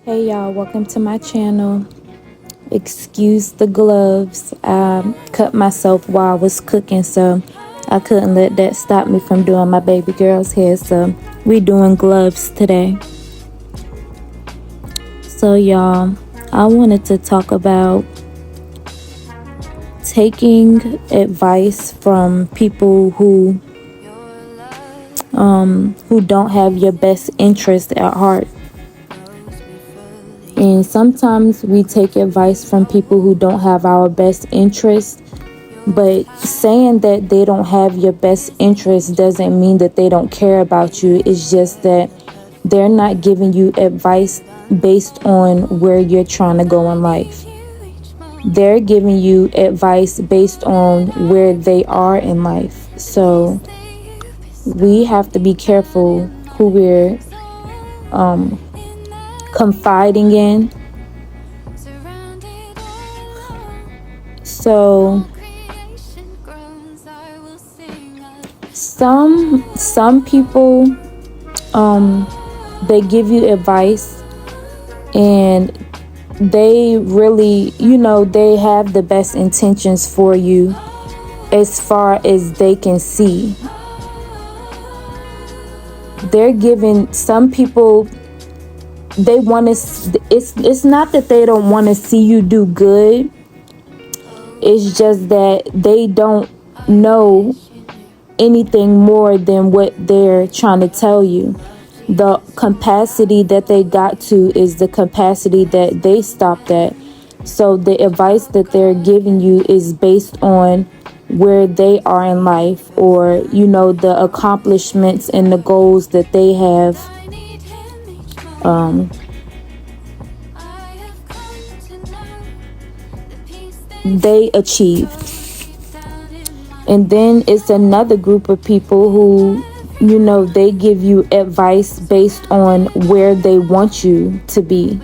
Hey y'all, welcome to my channel. Excuse the gloves. I cut myself while I was cooking, so I couldn't let that stop me from doing my baby girl's hair. So we doing gloves today. So y'all, I wanted to talk about taking advice from people who don't have your best interest at heart. And sometimes we take advice from people who don't have our best interest, but saying that they don't have your best interest doesn't mean that they don't care about you. It's just that they're not giving you advice based on where you're trying to go in life. They're giving you advice based on where they are in life. So we have to be careful who we're confiding in. So some people they give you advice and they really, they have the best intentions for you as far as they can see. They're giving some people, they want to, it's not that they don't want to see you do good. It's just that they don't know anything more than what they're trying to tell you. The capacity that they got to is the capacity that they stopped at. So the advice that they're giving you is based on where they are in life, or the accomplishments and the goals that they have they achieved. And then it's another group of people who, they give you advice based on where they want you to be.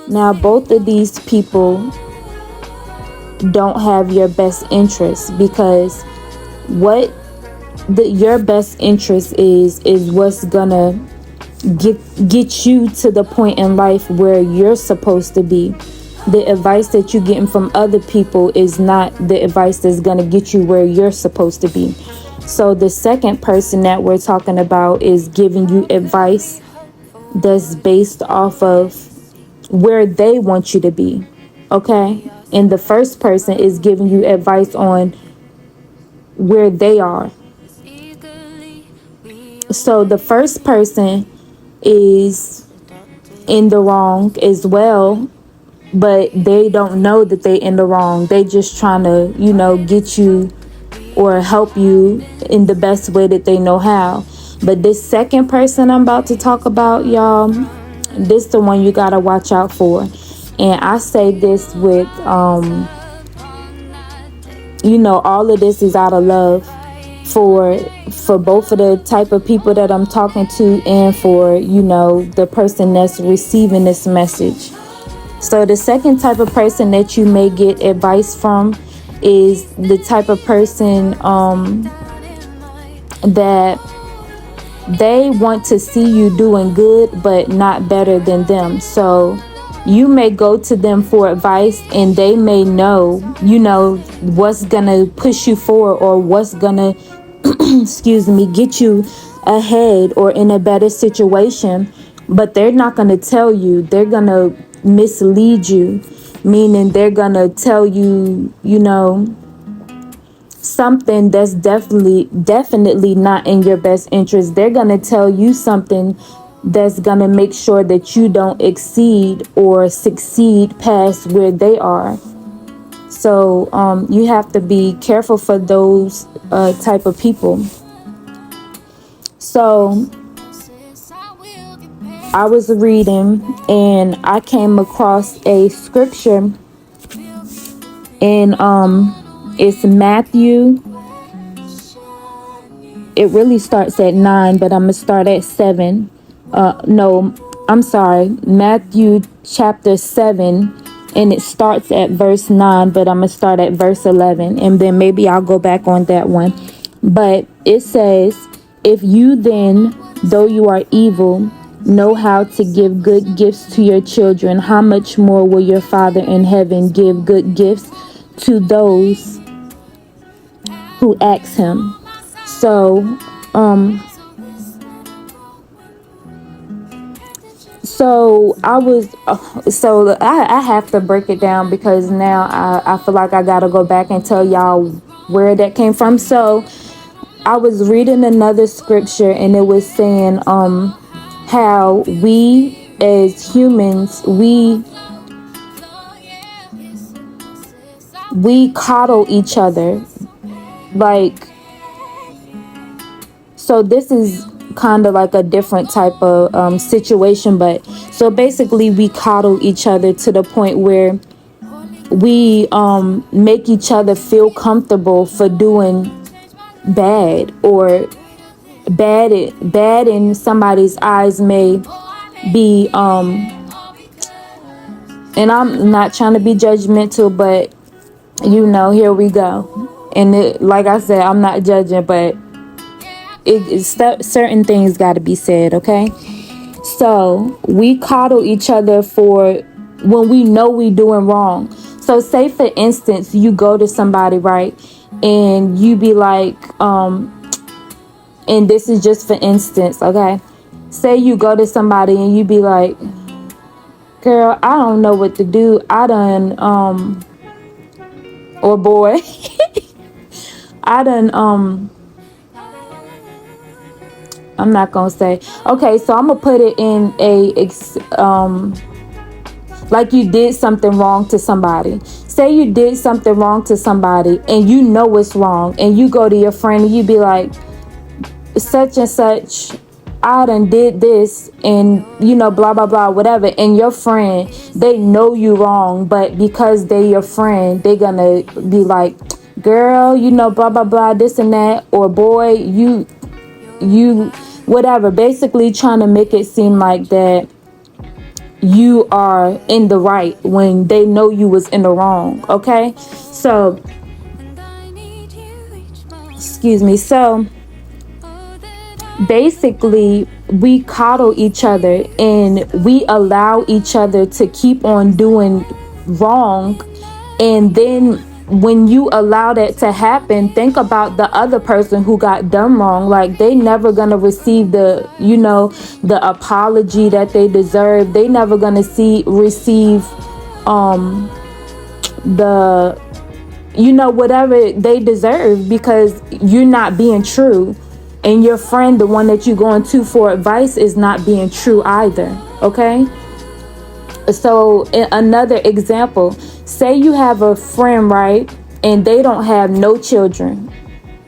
Now, both of these people don't have your best interest, because what your best interest is what's gonna get you to the point in life where you're supposed to be. The advice that you're getting from other people is not the advice that's going to get you where you're supposed to be. So the second person that we're talking about is giving you advice that's based off of where they want you to be. Okay? And the first person is giving you advice on where they are. So the first person is in the wrong as well, but they don't know that they in the wrong. They just trying to, get you or help you in the best way that they know how. But this second person I'm about to talk about, y'all, this the one you gotta watch out for. And I say this with, all of this is out of love for both of the type of people that I'm talking to, and for, the person that's receiving this message. So the second type of person that you may get advice from is the type of person that they want to see you doing good, but not better than them. So you may go to them for advice, and they may know, what's gonna push you forward, or what's gonna, get you ahead or in a better situation. But they're not gonna tell you. They're gonna mislead you, meaning they're gonna tell you, something that's definitely not in your best interest. They're gonna tell you something that's gonna make sure that you don't exceed or succeed past where they are. So you have to be careful for those type of people. So I was reading and I came across a scripture, and it's Matthew. It really starts at 9, but I'm gonna start at 7. Matthew chapter 7, and it starts at verse 9, but I'm gonna start at verse 11, and then maybe I'll go back on that one. But it says, "If you then, though you are evil, know how to give good gifts to your children, how much more will your Father in heaven give good gifts to those who ask him? So, I have to break it down because now I feel like I gotta go back and tell y'all where that came from. So I was reading another scripture and it was saying how we as humans we coddle each other. Like, so this is kind of like a different type of situation, but so basically we coddle each other to the point where we make each other feel comfortable for doing bad, or bad in somebody's eyes may be and I'm not trying to be judgmental, but here we go. And like I said, I'm not judging, but certain things got to be said, okay? So we coddle each other for when we know we doing wrong. So say for instance, you go to somebody, right, and you be like, and this is just for instance, okay? Say you go to somebody and you be like, girl, I don't know what to do. I done, or boy, I done, I'm not gonna say. Okay, so I'm gonna put it in like you did something wrong to somebody. Say you did something wrong to somebody and you know it's wrong, and you go to your friend and you be like, such and such, I done did this, and blah blah blah, whatever. And your friend, they know you wrong, but because they your friend, they gonna be like, girl, blah blah blah, this and that, or boy, you whatever, basically trying to make it seem like that you are in the right when they know you was in the wrong. Okay, so excuse me. So basically we coddle each other and we allow each other to keep on doing wrong, and then when you allow that to happen, think about the other person who got done wrong. Like, they never gonna receive the apology that they deserve. They never gonna receive the whatever they deserve, because you're not being true, and your friend, the one that you're going to for advice, is not being true either. Okay, so another example, say you have a friend, right, and they don't have no children.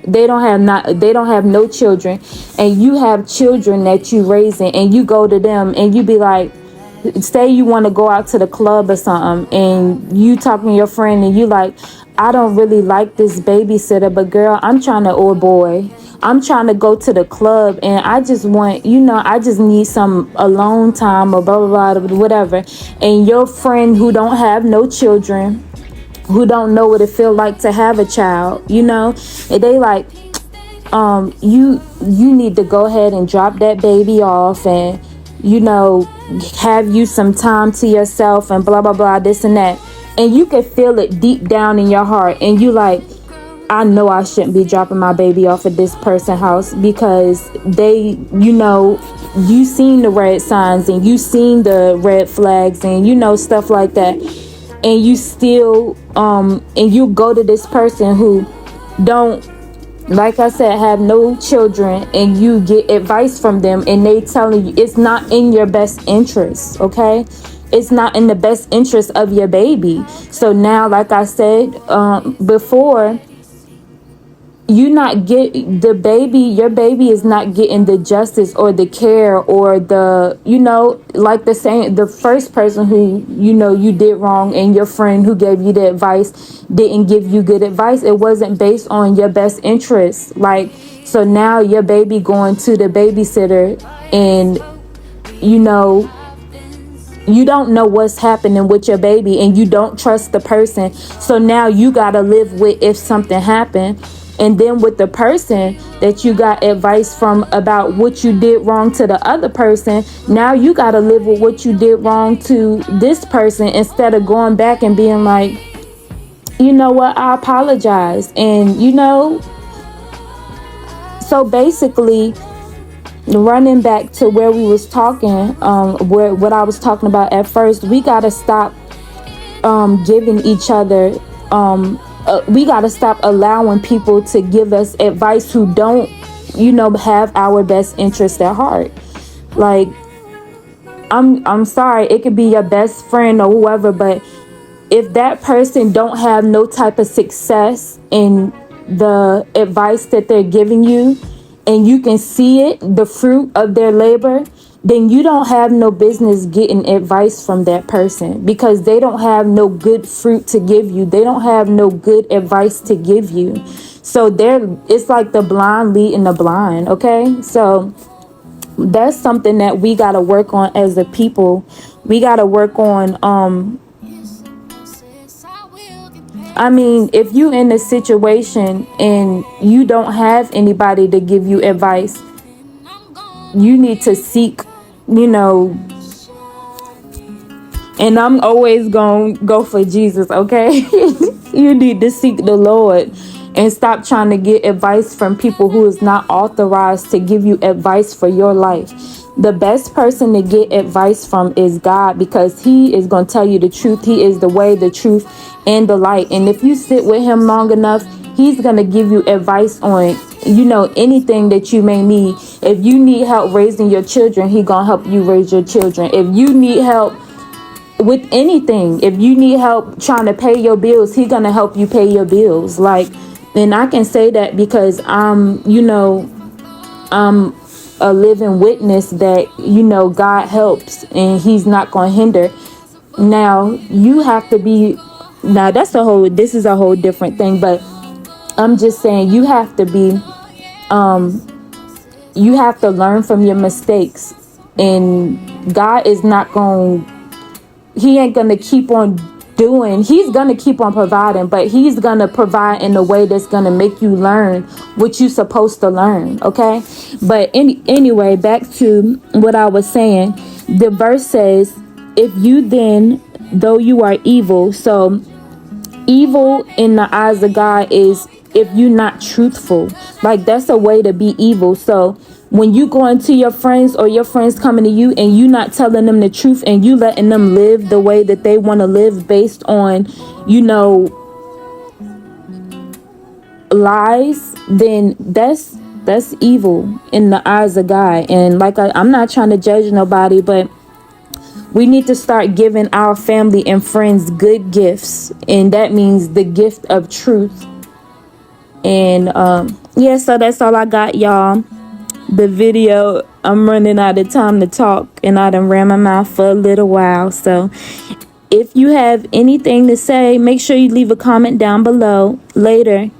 They don't have no children, and you have children that you raising, and you go to them and you be like, say you want to go out to the club or something, and you talking to your friend and you like, I don't really like this babysitter, but girl, I'm trying to, or boy, I'm trying to go to the club and I just want, I just need some alone time, or blah blah blah, whatever. And your friend who don't have no children, who don't know what it feel like to have a child, and they like, you need to go ahead and drop that baby off, and have you some time to yourself, and blah blah blah, this and that. And you can feel it deep down in your heart, and you like, I know I shouldn't be dropping my baby off at this person's house, because they, you seen the red signs and you seen the red flags and stuff like that, and you still and you go to this person who don't, like I said, have no children, and you get advice from them, and they telling you it's not in your best interest. Okay, it's not in the best interest of your baby. So now, like I said before, you not get the baby, your baby is not getting the justice or the care or the, like the first person who, you did wrong, and your friend who gave you the advice didn't give you good advice. It wasn't based on your best interest. Like, so now your baby going to the babysitter, and you don't know what's happening with your baby, and you don't trust the person. So now you got to live with, if something happened, And then with the person that you got advice from about what you did wrong to the other person, now you got to live with what you did wrong to this person, instead of going back and being like, you know what, I apologize. And so basically, running back to where we was talking, what I was talking about at first, we got to stop giving each other, we got to stop allowing people to give us advice who don't, have our best interest at heart. Like, I'm sorry, it could be your best friend or whoever, but if that person don't have no type of success in the advice that they're giving you, and you can see it, the fruit of their labor, then you don't have no business getting advice from that person, because they don't have no good fruit to give you. They don't have no good advice to give you. So it's like the blind leading the blind, okay? So that's something that we got to work on as a people. We got to work on, if you in a situation and you don't have anybody to give you advice, you need to seek, and I'm always going to go for Jesus, okay? You need to seek the Lord and stop trying to get advice from people who is not authorized to give you advice for your life. The best person to get advice from is God, because he is going to tell you the truth. He is the way, the truth, and the light. And if you sit with him long enough, he's going to give you advice on, anything that you may need. If you need help raising your children, he going to help you raise your children. If you need help with anything, if you need help trying to pay your bills, he's going to help you pay your bills. Like, and I can say that because I'm a living witness that, God helps and he's not going to hinder. Now, you have to be, this is a whole different thing, but I'm just saying you have to be, you have to learn from your mistakes, and God is not going, he ain't going to keep on doing, he's going to keep on providing, but he's going to provide in a way that's going to make you learn what you're supposed to learn, okay? But anyway, back to what I was saying. The verse says, if you then, though you are evil, so evil in the eyes of God is if you're not truthful. Like, that's a way to be evil. So when you go into your friends, or your friends coming to you and you not telling them the truth, and you letting them live the way that they want to live based on, lies, then that's evil in the eyes of God. And like, I'm not trying to judge nobody, but we need to start giving our family and friends good gifts, and that means the gift of truth. And so that's all I got, y'all. The video, I'm running out of time to talk, and I done ran my mouth for a little while. So if you have anything to say, make sure you leave a comment down below. Later.